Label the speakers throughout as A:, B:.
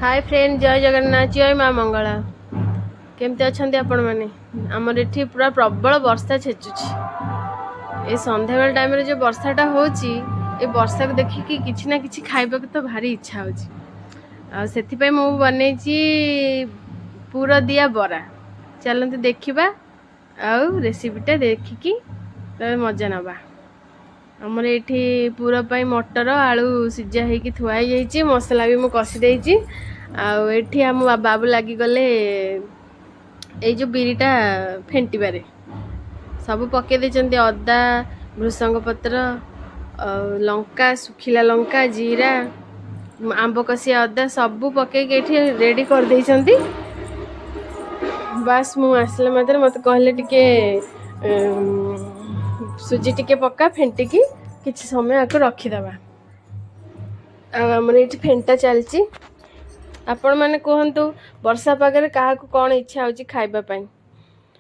A: Hi friend, जय जगन्नाथ, जय माँ मंगला। केमती अच्छा आपण मैंने आमर एठी पूरा प्रबल वर्षा छेचुची। ये संध्या बेल टाइम रे जो वर्षाटा होची ए वर्षा को देखिकी किछि ना किछि खाइबा को तो भारी इच्छा होची। आ सेथि पय मु बनेची पूरा दिया बरा। चलंतु देखिबा आउ रेसिपीटा देखिकी तो मजा नबा। आमर एठी पूरा पाई मटर आलू सिझा होइकी थुआ जाइछि, मसला भी मु कसी देइछि। आउ एठी हम बाबू लागी गले ए जो बिरीटा फेंटिबारे सब पके देचंती। अदा, भृसंग पत्र, लंका, सुखिला लंका, जीरा, आंब कसिया अदा सब पके एठी रेडी कर देइचंती। बस मु आसले मात्र मत कहले टिके सुजी टिके पका फेंटिकी किछि समय आको रखिदबा। आमर ये फेंटा चलची। आपण माने कहंतु वर्षा पागरे काहा को कोन इच्छा होची खाइबा पई।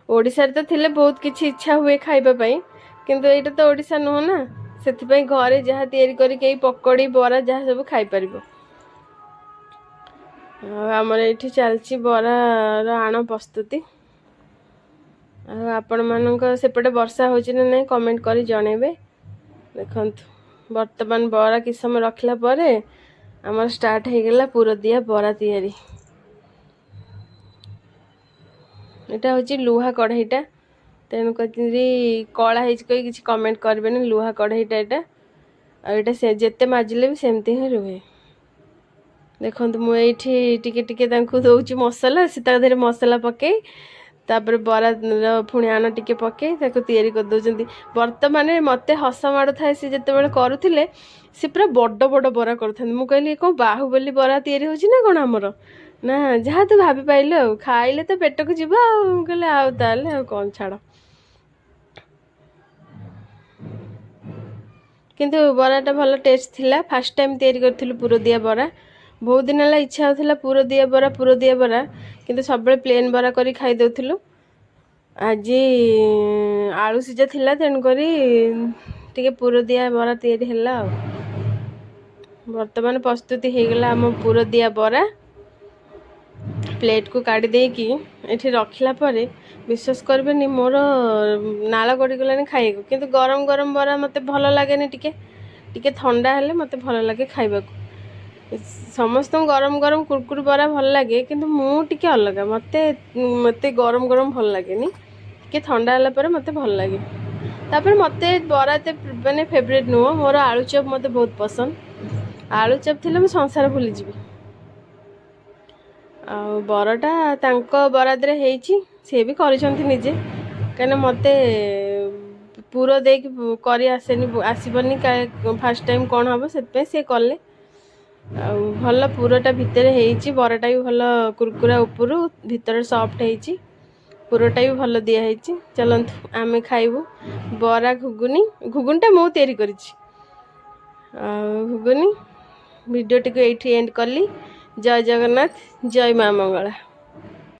A: ओडिसा रे तो थिले बहुत किछि इच्छा हुए खाइबा पई, किंतु एटा तो ओडिसा न ना, सेथि पई घरे जहा तयारी करी के पकोड़ी बरा जहा सब खाइ परिबो। आमर एठी चलची बरा रो आण प्रस्तुति। आपण मानक सेपटे वर्षा होची ना नहीं कमेंट करी जणेबे। देखंतु वर्तमान बरा कि समय रखला परे आमर स्टार्ट हो गला पूरा दिया बरा तैयारी। एटा होची लुहा कढ़ाईटा, तेणु करी कला हेच कोई किछि कमेंट करबेनी। लुहा कढ़ाईटा एटा आ एटा से जेते माजिले भी सेमती ही रुहे। देखंतु मु एठी टिके टिके तांकु दोउची मसाला, सीता धरे मसाला पके तापर बरा पुणी आण टिके पके ताको तैयारी कर दोचंती। वर्तमान मते हस माडु थाए से जते बेले करूथिले से पूरा बड़ बड़ बरा करथान। मु कहली को बाहुबली बरा तैयारी होची ना कोन हमर ना, जहा तू भाभी पाइले आ खाइले तो पेट को जीवा आ कहले आ ताले आ कोन छाड़। किंतु बराटा भल टेस्ट थिला। फर्स्ट टाइम तैयारी करथिलु पूरा दिया बरा। बहुत दिन ला इच्छा होथिला पूरा दिया बरा, किंतु सब बेले प्लेन बरा करी खाइ दउथिलु। आज आलू सिझा थिला तेणु करी टिके पूरा दिया बरा तैयारी हैला। वर्तमान प्रस्तुति हो गला आम पूरा दिया बरा। प्लेट को काढ़ी देकी एठी रखिला परे विश्वास करबेनी मोर नाला गड़ी गलानी खाइको। किंतु गरम गरम बरा मते भल लागेनी, टिके टिके ठंडा हेले मते भल लागे खाइबाको। समस्त गरम गरम कुरकुर बरा भल लगे, किंतु मु टिके अलगा, मते मते गरम गरम भल लागेनी, टिके ठंडा होला पर मते भल लागे। तापर मते बरा ते माने फेवरेट नुह, मोर आलू चप मते बहुत पसंद। आलू चप थिले मु संसार भूली जिवि। आ बराटा तांको बरादरे हेइची, से भी करिसंती निजे, कने मते पूरा देख करी आसेनी आसीबनी फर्स्ट टाइम कोन हबो सेतपे से कले। भल पूराटा भितर हेइची, बराटा भी भल कुरकुरा उपरु भितर सॉफ्ट हेइची, पूराटा भी भल दिया हेइची। चलंतु आमे खाइबु बरा घुगुनी। घुगुनटा मु तैयारी करिछि। घुगुनी वीडियो टिको एठी एंड करली। जय जगन्नाथ, जय माँ मंगला।